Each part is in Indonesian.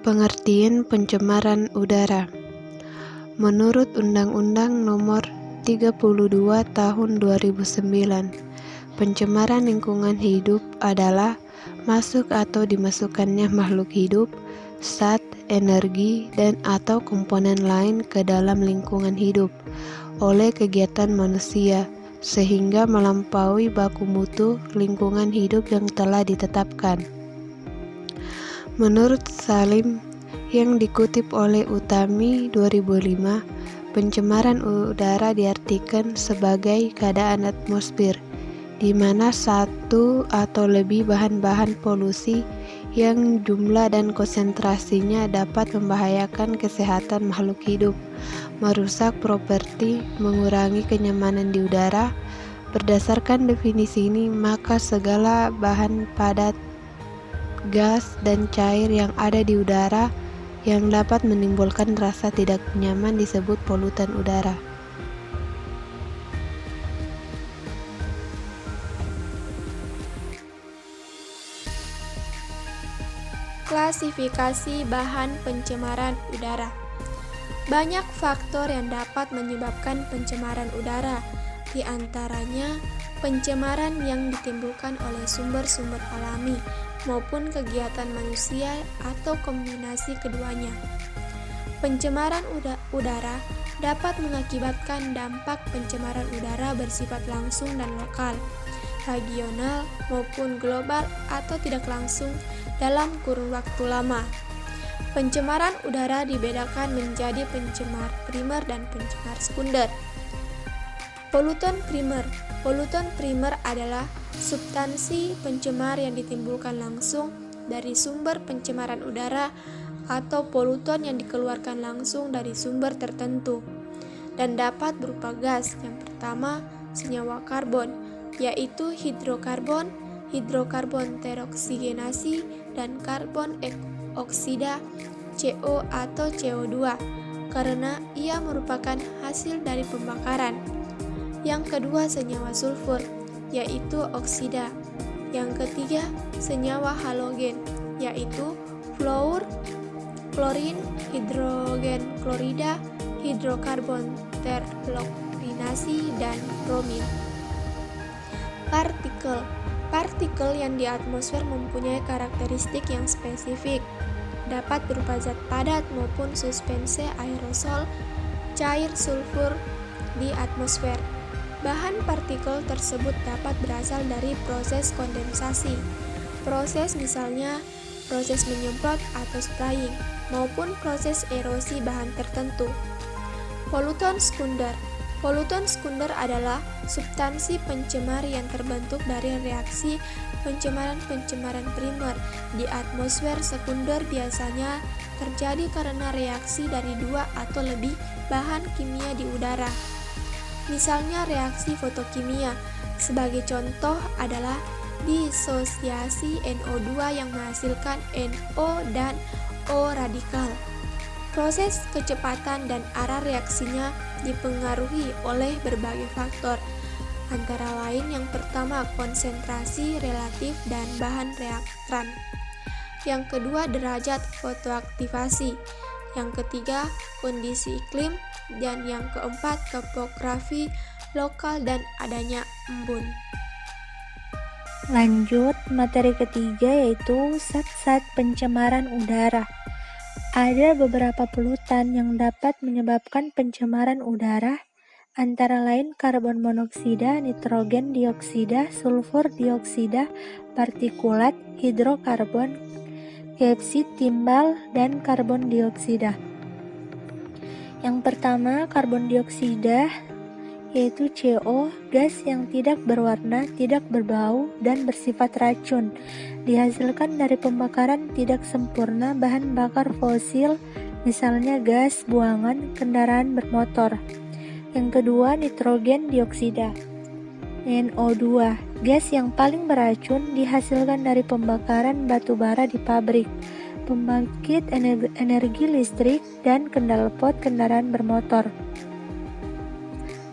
Pengertian pencemaran udara. Menurut Undang-Undang Nomor 32 Tahun 2009, pencemaran lingkungan hidup adalah masuk atau dimasukkannya makhluk hidup, zat, energi, dan atau komponen lain ke dalam lingkungan hidup oleh kegiatan manusia sehingga melampaui baku mutu lingkungan hidup yang telah ditetapkan. Menurut Salim yang dikutip oleh Utami 2005, pencemaran udara diartikan sebagai keadaan atmosfer di mana satu atau lebih bahan-bahan polusi yang jumlah dan konsentrasinya dapat membahayakan kesehatan makhluk hidup, merusak properti, mengurangi kenyamanan di udara. Berdasarkan definisi ini, maka segala bahan padat, gas, dan cair yang ada di udara yang dapat menimbulkan rasa tidak nyaman disebut polutan udara. Klasifikasi bahan pencemaran udara. Banyak faktor yang dapat menyebabkan pencemaran udara, di antaranya pencemaran yang ditimbulkan oleh sumber-sumber alami maupun kegiatan manusia atau kombinasi keduanya. Pencemaran udara dapat mengakibatkan dampak pencemaran udara bersifat langsung dan lokal, regional maupun global atau tidak langsung dalam kurun waktu lama. Pencemaran udara dibedakan menjadi pencemar primer dan pencemar sekunder. Polutan primer. Polutan primer adalah substansi pencemar yang ditimbulkan langsung dari sumber pencemaran udara atau polutan yang dikeluarkan langsung dari sumber tertentu dan dapat berupa gas. Yang pertama, senyawa karbon, yaitu hidrokarbon, hidrokarbon teroksigenasi, dan karbon oksida CO atau CO2 karena ia merupakan hasil dari pembakaran. Yang kedua, senyawa sulfur, yaitu oksida. Yang ketiga, senyawa halogen, yaitu fluor, klorin, hidrogen klorida, hidrokarbon terfluorinasi, dan bromin. Partikel. Partikel yang di atmosfer mempunyai karakteristik yang spesifik, dapat berupa zat padat maupun suspensi aerosol cair sulfur di atmosfer. Bahan partikel tersebut dapat berasal dari proses kondensasi, proses misalnya proses menyemprot atau spraying, maupun proses erosi bahan tertentu. Polutan sekunder. Polutan sekunder adalah substansi pencemar yang terbentuk dari reaksi pencemaran-pencemaran primer di atmosfer. Sekunder biasanya terjadi karena reaksi dari dua atau lebih bahan kimia di udara. Misalnya reaksi fotokimia, sebagai contoh adalah disosiasi NO2 yang menghasilkan NO dan O radikal. Proses kecepatan dan arah reaksinya dipengaruhi oleh berbagai faktor, antara lain yang pertama konsentrasi relatif dan bahan reaktan. Yang kedua derajat fotoaktivasi. Yang ketiga kondisi iklim, dan yang keempat topografi lokal dan adanya embun. Lanjut, materi ketiga yaitu zat-zat pencemaran udara. Ada beberapa polutan yang dapat menyebabkan pencemaran udara, antara lain karbon monoksida, nitrogen dioksida, sulfur dioksida, partikulat, hidrokarbon, dioksida timbal, dan karbon dioksida. Yang pertama, karbon dioksida yaitu CO, gas yang tidak berwarna, tidak berbau, dan bersifat racun. Dihasilkan dari pembakaran tidak sempurna bahan bakar fosil, misalnya gas buangan kendaraan bermotor. Yang kedua, nitrogen dioksida, NO2, gas yang paling beracun, dihasilkan dari pembakaran batu bara di pabrik, pembangkit energi listrik, dan knalpot kendaraan bermotor.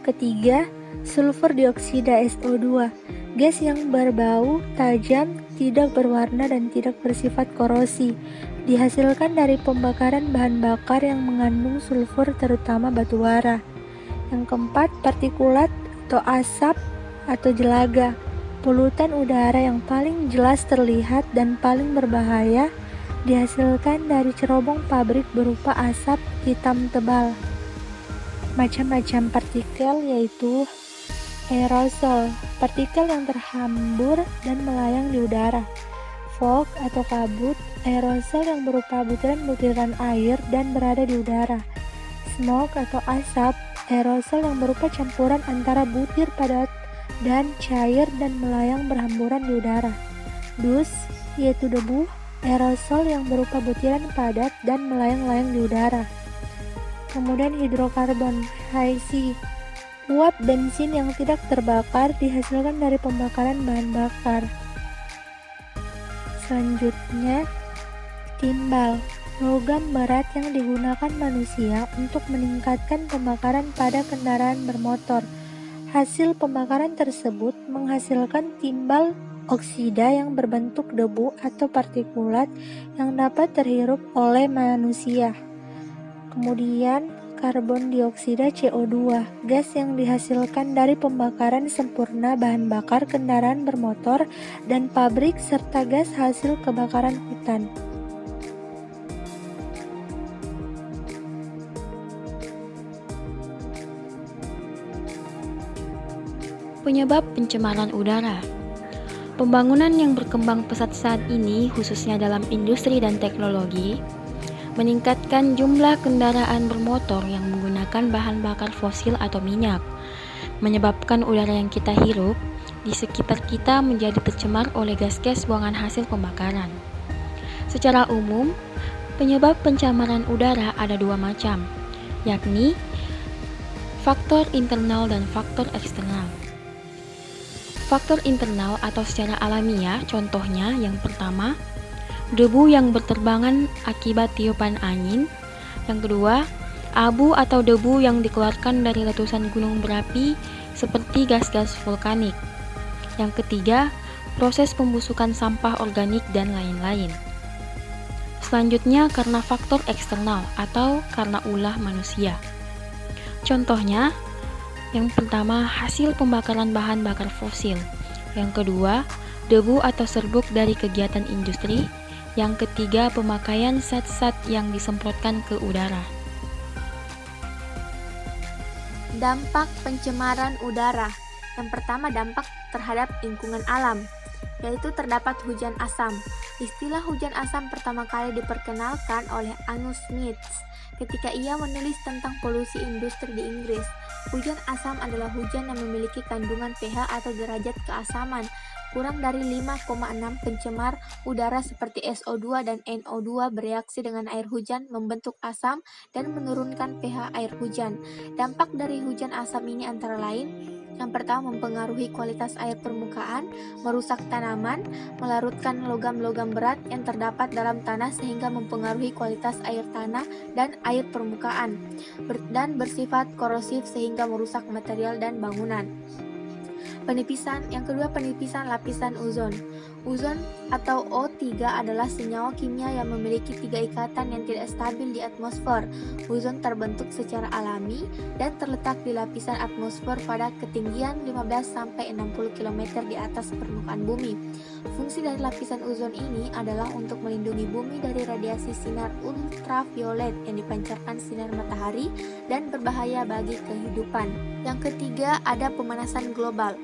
Ketiga, sulfur dioksida SO2, gas yang berbau tajam, tidak berwarna dan tidak bersifat korosi, dihasilkan dari pembakaran bahan bakar yang mengandung sulfur terutama batu bara. Yang keempat, partikulat atau asap atau jelaga. Polutan udara yang paling jelas terlihat dan paling berbahaya dihasilkan dari cerobong pabrik berupa asap hitam tebal. Macam-macam partikel yaitu aerosol, partikel yang terhambur dan melayang di udara. Fog atau kabut, aerosol yang berupa butiran-butiran air dan berada di udara. Smoke atau asap, aerosol yang berupa campuran antara butir padat dan cair dan melayang berhamburan di udara. Dus, yaitu debu, aerosol yang berupa butiran padat dan melayang-layang di udara. Kemudian hidrokarbon, HC, uap bensin yang tidak terbakar dihasilkan dari pembakaran bahan bakar. Selanjutnya, timbal, logam berat yang digunakan manusia untuk meningkatkan pembakaran pada kendaraan bermotor. Hasil pembakaran tersebut menghasilkan timbal oksida yang berbentuk debu atau partikulat yang dapat terhirup oleh manusia. Kemudian, karbon dioksida CO2, gas yang dihasilkan dari pembakaran sempurna bahan bakar kendaraan bermotor dan pabrik serta gas hasil kebakaran hutan. Penyebab pencemaran udara. Pembangunan yang berkembang pesat saat ini, khususnya dalam industri dan teknologi, meningkatkan jumlah kendaraan bermotor yang menggunakan bahan bakar fosil atau minyak, menyebabkan udara yang kita hirup di sekitar kita menjadi tercemar oleh gas-gas buangan hasil pembakaran. Secara umum, penyebab pencemaran udara ada dua macam, yakni faktor internal dan faktor eksternal. Faktor internal atau secara alamiah, contohnya yang pertama, debu yang berterbangan akibat tiupan angin. Yang kedua, abu atau debu yang dikeluarkan dari letusan gunung berapi seperti gas-gas vulkanik. Yang ketiga, proses pembusukan sampah organik dan lain-lain. Selanjutnya, karena faktor eksternal atau karena ulah manusia. Contohnya, yang pertama, hasil pembakaran bahan bakar fosil. Yang kedua, debu atau serbuk dari kegiatan industri. Yang ketiga, pemakaian zat-zat yang disemprotkan ke udara. Dampak pencemaran udara. Yang pertama, dampak terhadap lingkungan alam, yaitu terdapat hujan asam. Istilah hujan asam pertama kali diperkenalkan oleh Anu Smith ketika ia menulis tentang polusi industri di Inggris. Hujan asam adalah hujan yang memiliki kandungan pH atau derajat keasaman kurang dari 5,6. Pencemar udara seperti SO2 dan NO2 bereaksi dengan air hujan membentuk asam dan menurunkan pH air hujan. Dampak dari hujan asam ini antara lain: yang pertama, mempengaruhi kualitas air permukaan, merusak tanaman, melarutkan logam-logam berat yang terdapat dalam tanah sehingga mempengaruhi kualitas air tanah dan air permukaan, dan bersifat korosif sehingga merusak material dan bangunan. Penipisan. Yang kedua, penipisan lapisan ozon. Ozon atau O3 adalah senyawa kimia yang memiliki 3 ikatan yang tidak stabil di atmosfer. Ozon terbentuk secara alami dan terletak di lapisan atmosfer pada ketinggian 15-60 km di atas permukaan bumi. Fungsi dari lapisan ozon ini adalah untuk melindungi bumi dari radiasi sinar ultraviolet yang dipancarkan sinar matahari dan berbahaya bagi kehidupan. Yang ketiga, ada pemanasan global.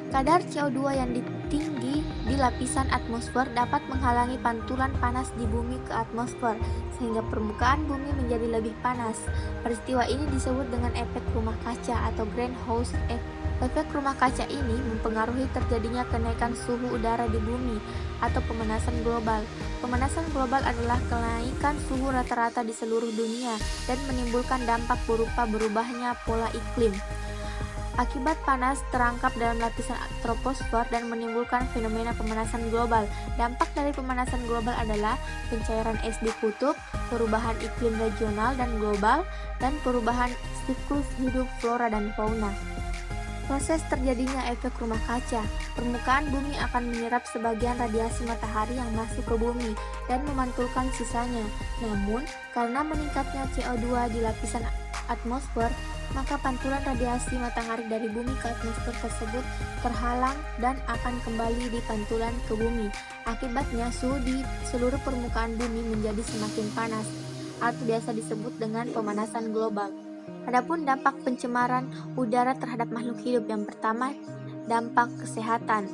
Kadar CO2 yang tinggi di lapisan atmosfer dapat menghalangi pantulan panas di bumi ke atmosfer, sehingga permukaan bumi menjadi lebih panas. Peristiwa ini disebut dengan efek rumah kaca atau greenhouse effect. Efek rumah kaca ini mempengaruhi terjadinya kenaikan suhu udara di bumi atau pemanasan global. Pemanasan global adalah kenaikan suhu rata-rata di seluruh dunia dan menimbulkan dampak berupa berubahnya pola iklim. Akibat panas terangkap dalam lapisan troposfer dan menimbulkan fenomena pemanasan global. Dampak dari pemanasan global adalah pencairan es di kutub, perubahan iklim regional dan global, dan perubahan siklus hidup flora dan fauna. Proses terjadinya efek rumah kaca. Permukaan bumi akan menyerap sebagian radiasi matahari yang masuk ke bumi dan memantulkan sisanya. Namun, karena meningkatnya CO2 di lapisan atmosfer, maka pantulan radiasi matahari dari bumi ke atmosfer tersebut terhalang dan akan kembali di pantulan ke bumi. Akibatnya, suhu di seluruh permukaan bumi menjadi semakin panas, atau biasa disebut dengan pemanasan global. Adapun dampak pencemaran udara terhadap makhluk hidup, yang pertama, dampak kesehatan.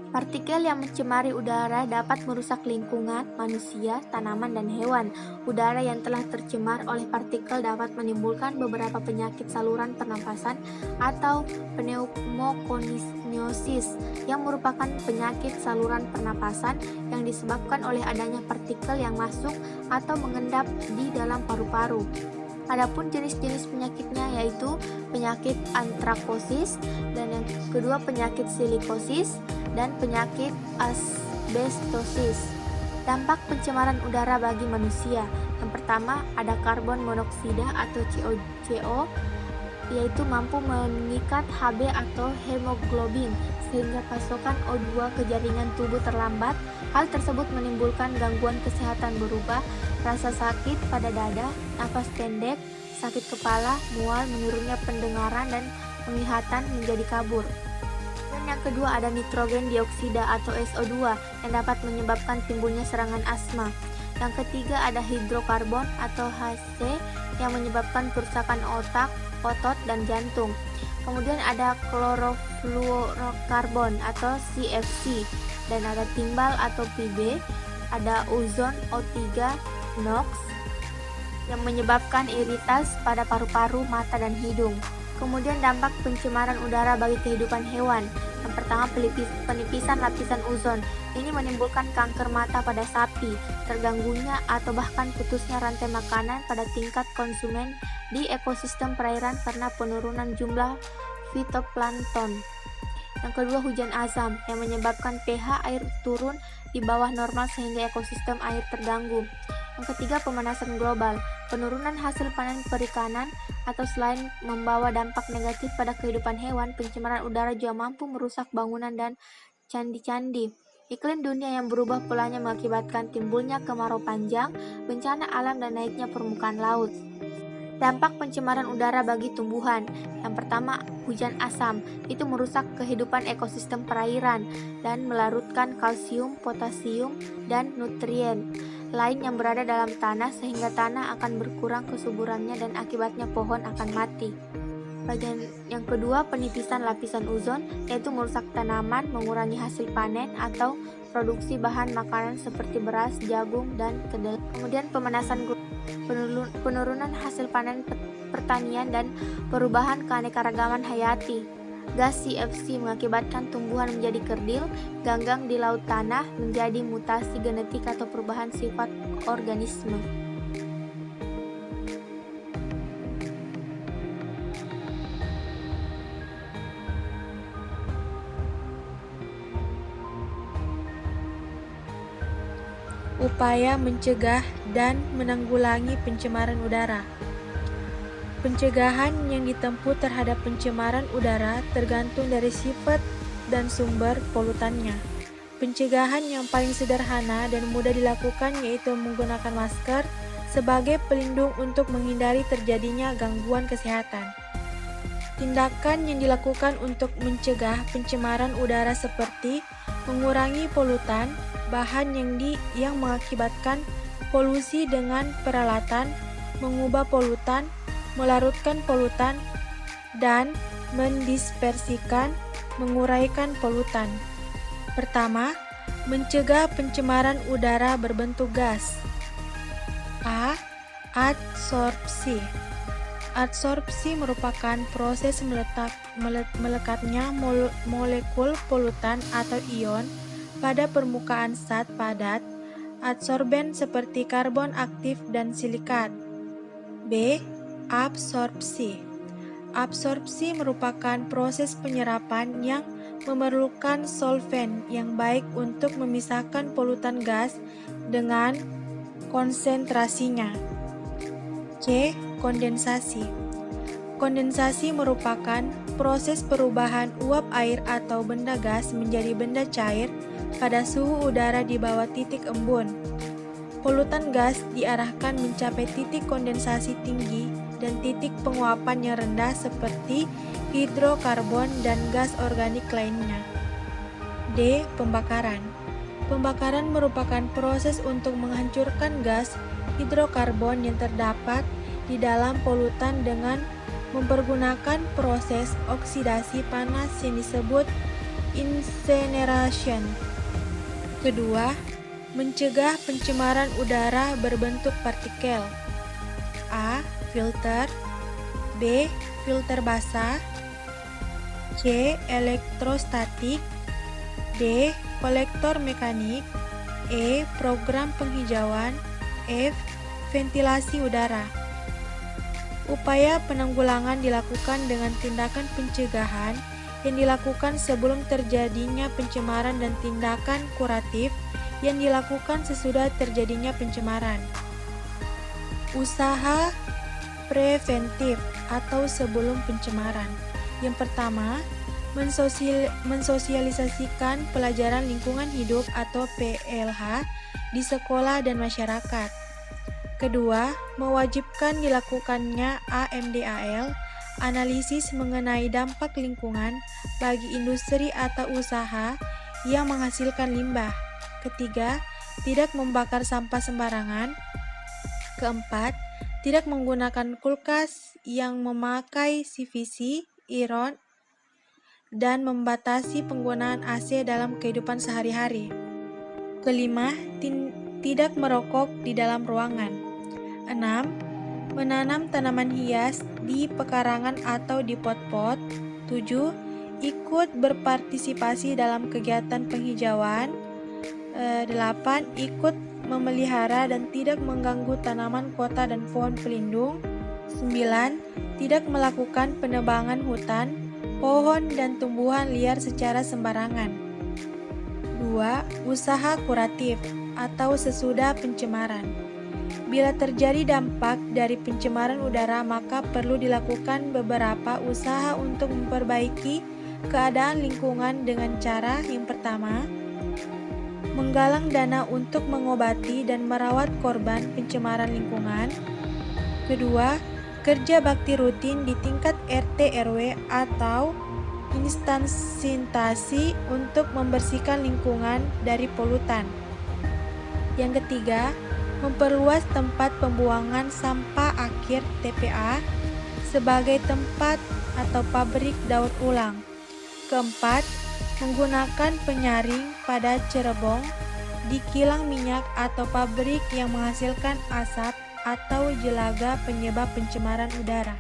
Partikel yang mencemari udara dapat merusak lingkungan, manusia, tanaman, dan hewan. Udara yang telah tercemar oleh partikel dapat menimbulkan beberapa penyakit saluran pernapasan atau pneumokoniosis, yang merupakan penyakit saluran pernapasan yang disebabkan oleh adanya partikel yang masuk atau mengendap di dalam paru-paru. Adapun jenis-jenis penyakitnya yaitu penyakit antrakosis, dan yang kedua penyakit silikosis, dan penyakit asbestosis. Dampak pencemaran udara bagi manusia. Yang pertama, ada karbon monoksida atau CO, yaitu mampu mengikat Hb atau hemoglobin sehingga pasokan O2 ke jaringan tubuh terlambat. Hal tersebut menimbulkan gangguan kesehatan berupa rasa sakit pada dada, napas pendek, sakit kepala, mual, menurunnya pendengaran, dan penglihatan menjadi kabur. Dan yang kedua ada nitrogen dioksida atau SO2 yang dapat menyebabkan timbulnya serangan asma. Yang ketiga ada hidrokarbon atau HC yang menyebabkan kerusakan otak, otot, dan jantung. Kemudian ada klorofluorokarbon atau CFC, dan ada timbal atau PB, ada ozon O3, NOx yang menyebabkan iritas pada paru-paru, mata, dan hidung. Kemudian dampak pencemaran udara bagi kehidupan hewan. Yang pertama, penipisan lapisan ozon. Ini menimbulkan kanker mata pada sapi, terganggunya atau bahkan putusnya rantai makanan pada tingkat konsumen di ekosistem perairan karena penurunan jumlah fitoplankton. Yang kedua, hujan azam yang menyebabkan pH air turun di bawah normal sehingga ekosistem air terganggu. Yang ketiga, pemanasan global. Penurunan hasil panen perikanan atau selain membawa dampak negatif pada kehidupan hewan, pencemaran udara juga mampu merusak bangunan dan candi-candi. Iklim dunia yang berubah polanya mengakibatkan timbulnya kemarau panjang, bencana alam, dan naiknya permukaan laut. Dampak pencemaran udara bagi tumbuhan. Yang pertama, hujan asam. Itu merusak kehidupan ekosistem perairan dan melarutkan kalsium, potasium, dan nutrien lain yang berada dalam tanah sehingga tanah akan berkurang kesuburannya dan akibatnya pohon akan mati. Bagian yang kedua, penipisan lapisan ozon, yaitu merusak tanaman, mengurangi hasil panen atau produksi bahan makanan seperti beras, jagung, dan kedelai. Kemudian pemanasan penurunan hasil panen pertanian dan perubahan keanekaragaman hayati. Gas CFC mengakibatkan tumbuhan menjadi kerdil, ganggang di laut tanah, menjadi mutasi genetik atau perubahan sifat organisme. Upaya mencegah dan menanggulangi pencemaran udara. Pencegahan yang ditempuh terhadap pencemaran udara tergantung dari sifat dan sumber polutannya. Pencegahan yang paling sederhana dan mudah dilakukan yaitu menggunakan masker sebagai pelindung untuk menghindari terjadinya gangguan kesehatan. Tindakan yang dilakukan untuk mencegah pencemaran udara seperti mengurangi polutan, bahan yang mengakibatkan polusi dengan peralatan, mengubah polutan, melarutkan polutan, dan mendispersikan, menguraikan polutan. Pertama, mencegah pencemaran udara berbentuk gas. A. Adsorpsi. Adsorpsi merupakan proses melekatnya molekul polutan atau ion pada permukaan zat padat, adsorben seperti karbon aktif dan silikat. B. Absorpsi. Absorpsi merupakan proses penyerapan yang memerlukan solvent yang baik untuk memisahkan polutan gas dengan konsentrasinya. C. Kondensasi. Kondensasi merupakan proses perubahan uap air atau benda gas menjadi benda cair pada suhu udara di bawah titik embun. Polutan gas diarahkan mencapai titik kondensasi tinggi dan titik penguapan yang rendah seperti hidrokarbon dan gas organik lainnya. D. Pembakaran. Pembakaran merupakan proses untuk menghancurkan gas hidrokarbon yang terdapat di dalam polutan dengan mempergunakan proses oksidasi panas yang disebut incineration. Kedua, mencegah pencemaran udara berbentuk partikel. A. Filter. B. Filter basah. C. Elektrostatik. D. Kolektor mekanik. E. Program penghijauan. F. Ventilasi udara. Upaya penanggulangan dilakukan dengan tindakan pencegahan yang dilakukan sebelum terjadinya pencemaran dan tindakan kuratif yang dilakukan sesudah terjadinya pencemaran. Usaha preventif atau sebelum pencemaran. Yang pertama, mensosialisasikan pelajaran lingkungan hidup atau PLH di sekolah dan masyarakat. Kedua, mewajibkan dilakukannya AMDAL, analisis mengenai dampak lingkungan bagi industri atau usaha yang menghasilkan limbah. Ketiga, tidak membakar sampah sembarangan. Keempat, tidak menggunakan kulkas yang memakai CVC, iron, dan membatasi penggunaan AC dalam kehidupan sehari-hari. Kelima, tidak merokok di dalam ruangan. 6. Menanam tanaman hias di pekarangan atau di pot-pot. 7. Ikut berpartisipasi dalam kegiatan penghijauan. 8. Ikut memelihara dan tidak mengganggu tanaman kota dan pohon pelindung. 9. Tidak melakukan penebangan hutan, pohon dan tumbuhan liar secara sembarangan. 2. Usaha kuratif atau sesudah pencemaran. Bila terjadi dampak dari pencemaran udara, maka perlu dilakukan beberapa usaha untuk memperbaiki keadaan lingkungan dengan cara yang pertama, menggalang dana untuk mengobati dan merawat korban pencemaran lingkungan. Kedua, kerja bakti rutin di tingkat RT RW atau instansi untuk membersihkan lingkungan dari polutan. Yang ketiga, memperluas tempat pembuangan sampah akhir TPA sebagai tempat atau pabrik daur ulang. Keempat, menggunakan penyaring pada cerebong di kilang minyak atau pabrik yang menghasilkan asap atau jelaga penyebab pencemaran udara.